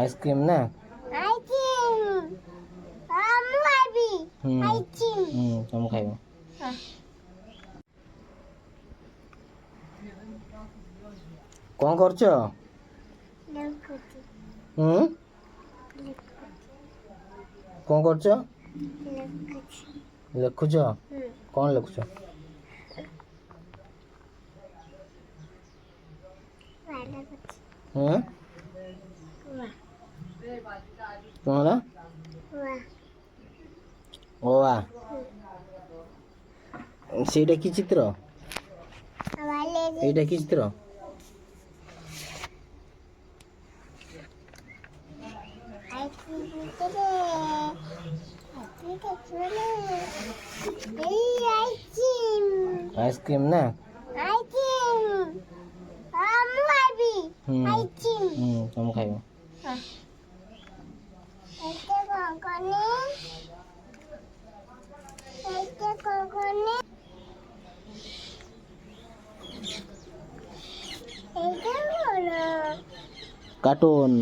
Ice cream না? Ice cream আমি খাবি আইসক্রিম তুমি খাইব। কଣ କରୁଛ? କଣ କରୁଛ? ଲେଖୁଛ? କଣ ଲେଖୁଛ? କଣ ହେଲା? ଆ ସେଇଟା କି ଚିତ୍ର? এইটা কি চিত্র? আইসক্রিম না? তুমি খাইব। কার্টুন।